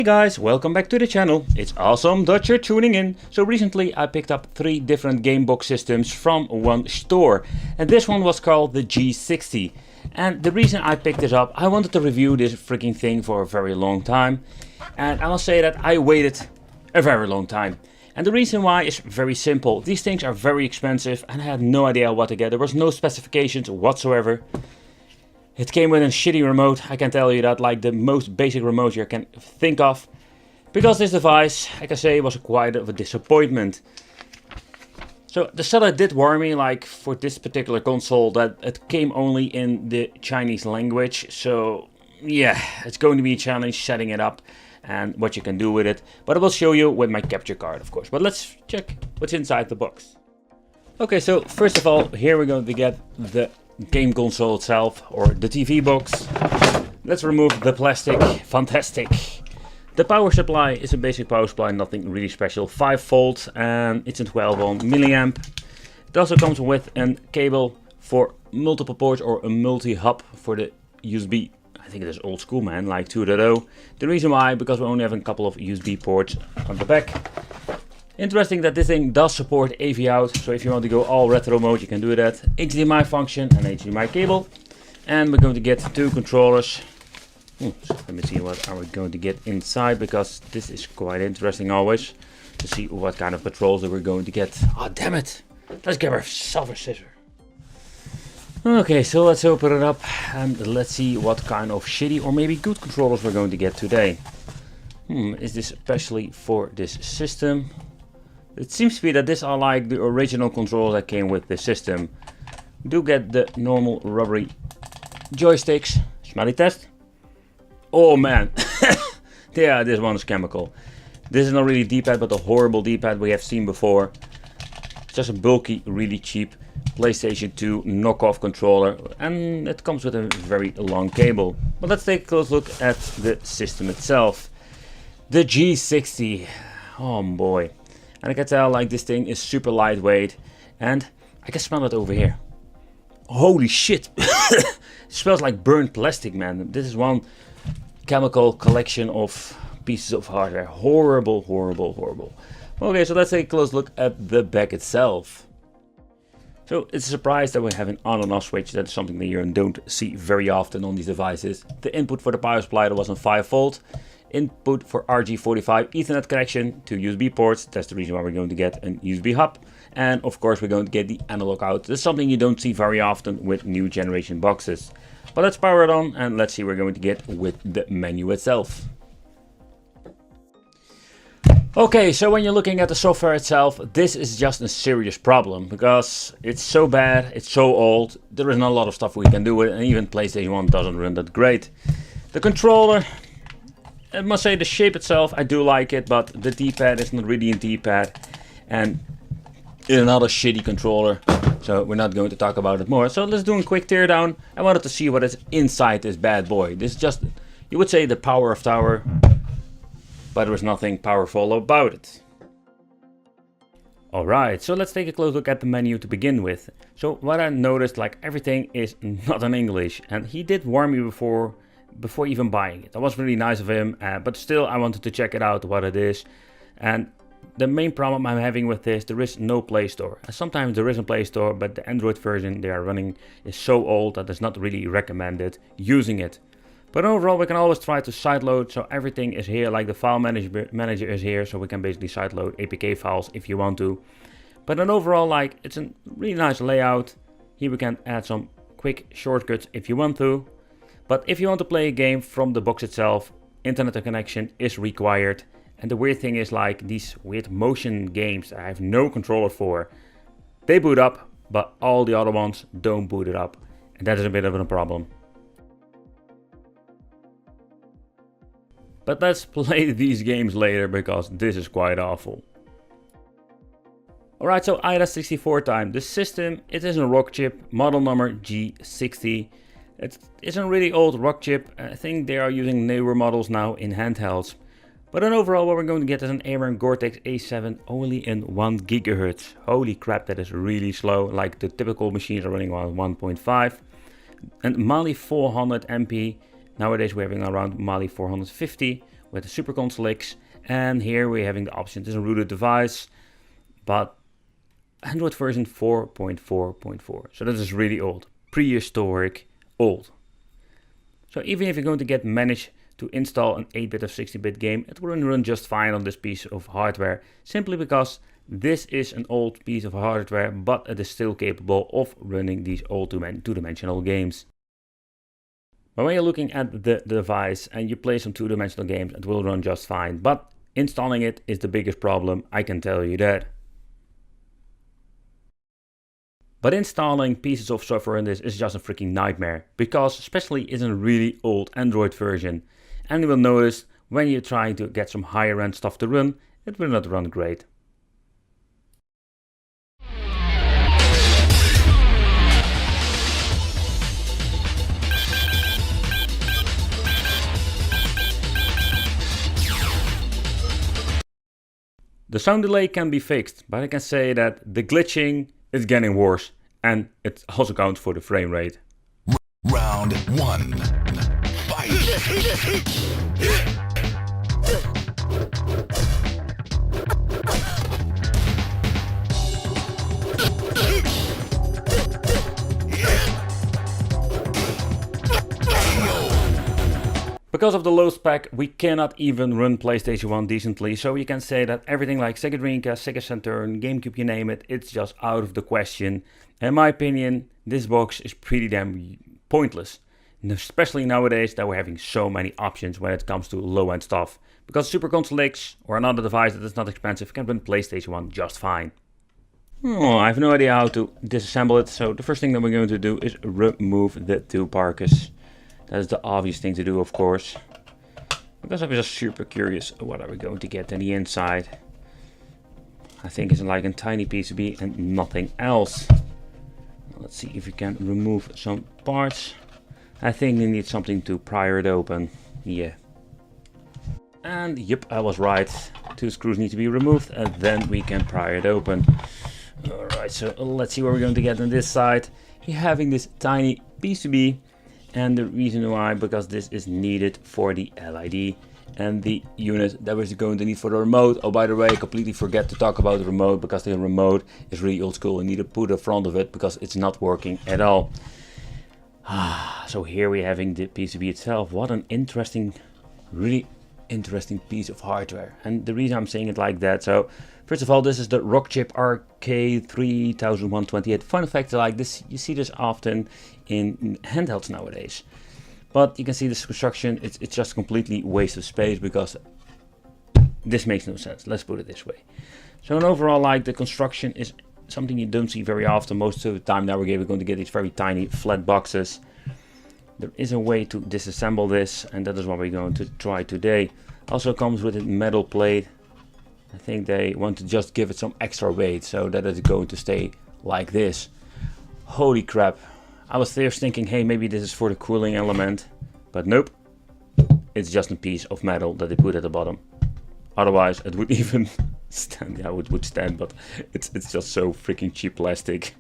Hey guys, welcome back to the channel. It's awesome that you're tuning in. So recently I picked up 3 different game box systems from one store. And this one was called the G60. And the reason I picked this up, I wanted to review this freaking thing for a very long time. And I must say that I waited a very long time. And the reason why is very simple. These things are very expensive and I had no idea what to get. There was no specifications whatsoever. It came with a shitty remote, I can tell you that, like the most basic remote you can think of. Because this device, I can say, was quite of a disappointment. So the seller did warn me, like for this particular console, that it came only in the Chinese language. So yeah, it's going to be a challenge setting it up and what you can do with it. But I will show you with my capture card, of course. But let's check what's inside the box. Okay, so first of all, here we're going to get the game console itself, or the TV box. Let's remove the plastic. Fantastic. The power supply is a basic power supply, nothing really special. 5 volt and it's a 12 ohm milliamp. It also comes with a cable for multiple ports or a multi-hub for the USB. I think it is old school, man, like 2.0. The reason why, because we only have a couple of USB ports on the back. Interesting that this thing does support AV out, so if you want to go all retro mode you can do that. HDMI function and HDMI cable. And we're going to get 2 controllers. So let me see what are we going to get inside, because this is quite interesting always to see what kind of controls that we're going to get. Oh damn it! Let's get ourselves a scissor. Okay, so let's open it up and let's see what kind of shitty or maybe good controllers we're going to get today. Is this especially for this system? It seems to be that these are like the original controls that came with the system. Do get the normal rubbery joysticks. Smelly test. Oh man. Yeah, this one is chemical. This is not really D-pad, but a horrible D-pad we have seen before. It's just a bulky, really cheap PlayStation 2 knockoff controller. And it comes with a very long cable. But let's take a close look at the system itself. The G60. Oh boy. And I can tell like this thing is super lightweight, and I can smell it over here. Holy shit! It smells like burnt plastic, man. This is one chemical collection of pieces of hardware. Horrible, horrible, horrible. Okay, so let's take a close look at the back itself. So it's a surprise that we have an on and off switch. That's something that you don't see very often on these devices. The input for the power supply was on 5 volt. Input for RJ45 Ethernet connection to USB ports. That's the reason why we're going to get a USB hub. And of course we're going to get the analog out. That's something you don't see very often with new generation boxes. But let's power it on and let's see what we're going to get with the menu itself. Okay, so when you're looking at the software itself, this is just a serious problem because it's so bad, it's so old, there is not a lot of stuff we can do with it, and even PlayStation 1 doesn't run that great. The controller, I must say the shape itself, I do like it, but the D-pad is not really a D-pad, and it's another shitty controller, so we're not going to talk about it more. So let's do a quick teardown. I wanted to see what is inside this bad boy. This is just, you would say, the power of tower, but there is nothing powerful about it. Alright, so let's take a close look at the menu to begin with. So what I noticed, like everything is not in English, and he did warn me before even buying it. That was really nice of him, but still I wanted to check it out what it is. And the main problem I'm having with this, there is no Play Store. Sometimes there is a Play Store, but the Android version they are running is so old that it's not really recommended using it. But overall we can always try to sideload, so everything is here, like the file manager is here, so we can basically sideload APK files if you want to. But then overall, like, it's a really nice layout. Here we can add some quick shortcuts if you want to. But if you want to play a game from the box itself, internet connection is required. And the weird thing is, like, these weird motion games I have no controller for, they boot up, but all the other ones don't boot it up. And that is a bit of a problem. But let's play these games later, because this is quite awful. Alright, so IDA64 time. The system, it is a rock chip, model number G60. It's a really old rock chip. I think they are using newer models now in handhelds. But then overall what we're going to get is an ARM Cortex A7 only in 1 GHz. Holy crap, that is really slow. Like the typical machines are running on 1.5. And Mali 400 MP. Nowadays we're having around Mali 450 with the Super Console X, and here we're having the option. This is a rooted device, but Android version 4.4.4. So that is really old, prehistoric, old. So even if you're going to manage to install an 8-bit or 16-bit game, it will run just fine on this piece of hardware, simply because this is an old piece of hardware, but it is still capable of running these old two-dimensional games. But when you're looking at the device and you play some two-dimensional games, it will run just fine. But installing it is the biggest problem, I can tell you that. But installing pieces of software in this is just a freaking nightmare, because especially it's a really old Android version. And you will notice when you're trying to get some higher end stuff to run, it will not run great. The sound delay can be fixed, but I can say that the glitching is getting worse, and it also counts for the frame rate. Round 1. Fight! Because of the low spec, we cannot even run PlayStation 1 decently, so you can say that everything like Sega Dreamcast, Sega Saturn, GameCube, you name it, it's just out of the question. In my opinion, this box is pretty damn pointless, especially nowadays that we're having so many options when it comes to low-end stuff. Because Super Console X or another device that is not expensive can run PlayStation 1 just fine. Oh, I have no idea how to disassemble it, so the first thing that we're going to do is remove the two parkers. That is the obvious thing to do, of course, because I was just super curious what are we going to get in the inside. I think it's like a tiny PCB and nothing else. Let's see if we can remove some parts. I think we need something to pry it open. Yeah. And yep, I was right. 2 screws need to be removed and then we can pry it open. Alright, so let's see what we're going to get on this side. You're having this tiny PCB. And the reason why, because this is needed for the LED and the unit that we're going to need for the remote. Oh, by the way, I completely forget to talk about the remote, because the remote is really old school. You need to put in front of it because it's not working at all. So here we're having the PCB itself. What an interesting, really interesting piece of hardware. And the reason I'm saying it like that, so first of all, this is the Rockchip RK3128. Fun fact like this, you see this often in handhelds nowadays. But you can see this construction, it's just completely waste of space, because this makes no sense. Let's put it this way. So in overall, like, the construction is something you don't see very often. Most of the time now we're going to get these very tiny flat boxes. There is a way to disassemble this, and that is what we're going to try today. Also comes with a metal plate. I think they want to just give it some extra weight so that it's going to stay like this. Holy crap. I was first thinking, hey, maybe this is for the cooling element, but nope. It's just a piece of metal that they put at the bottom. Otherwise it would even stand. Yeah, it would stand, but it's just so freaking cheap plastic.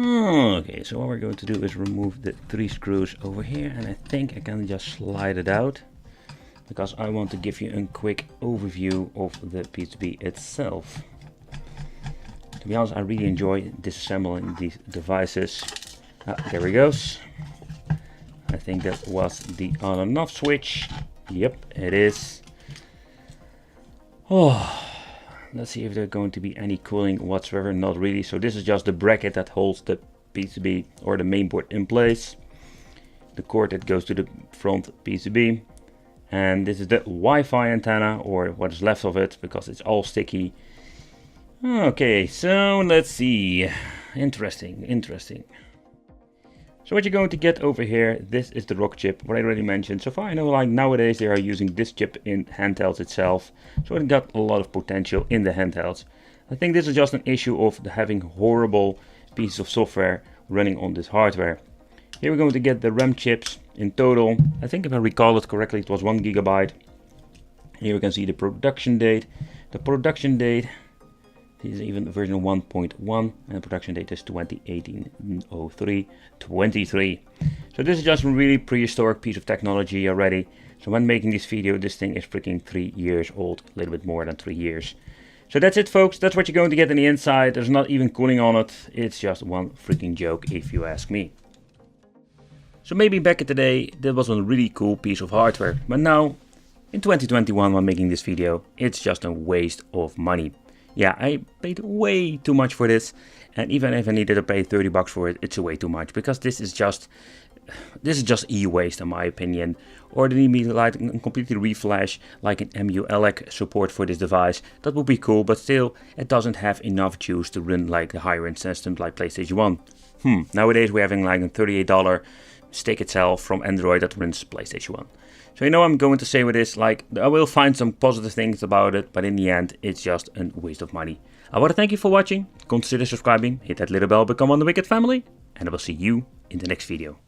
Okay, so what we're going to do is remove the 3 screws over here, and I think I can just slide it out, because I want to give you a quick overview of the PCB itself. To be honest, I really enjoy disassembling these devices. There he goes. I think that was the on and off switch. Yep, it is. Oh. Let's see if there's going to be any cooling whatsoever. Not really. So this is just the bracket that holds the PCB or the mainboard in place. The cord that goes to the front PCB. And this is the Wi-Fi antenna, or what is left of it, because it's all sticky. Okay, so let's see. Interesting, interesting. So what you're going to get over here, this is the Rockchip, what I already mentioned. So far I know, like, nowadays they are using this chip in handhelds itself. So it got a lot of potential in the handhelds. I think this is just an issue of having horrible pieces of software running on this hardware. Here we're going to get the RAM chips in total. I think if I recall it correctly, it was 1 GB. Here we can see the production date. The production date This is even version 1.1 and production date is 2018-03-23. So this is just a really prehistoric piece of technology already. So when making this video, this thing is freaking 3 years old, a little bit more than 3 years. So that's it, folks. That's what you're going to get in the inside. There's not even cooling on it. It's just one freaking joke if you ask me. So maybe back in the day, that was a really cool piece of hardware. But now, in 2021 when making this video, it's just a waste of money. Yeah, I paid way too much for this, and even if I needed to pay 30 bucks for it, it's way too much, because this is just e-waste in my opinion. Or they need me like completely reflash like an MU-ELEC support for this device. That would be cool, but still it doesn't have enough juice to run like the higher end systems like PlayStation 1. Nowadays we're having like a $38 stick itself from Android that runs PlayStation 1. So you know I'm going to say with this, like, I will find some positive things about it, but in the end it's just a waste of money. I want to thank you for watching, consider subscribing, hit that little bell, become one of the Wicked family, and I will see you in the next video.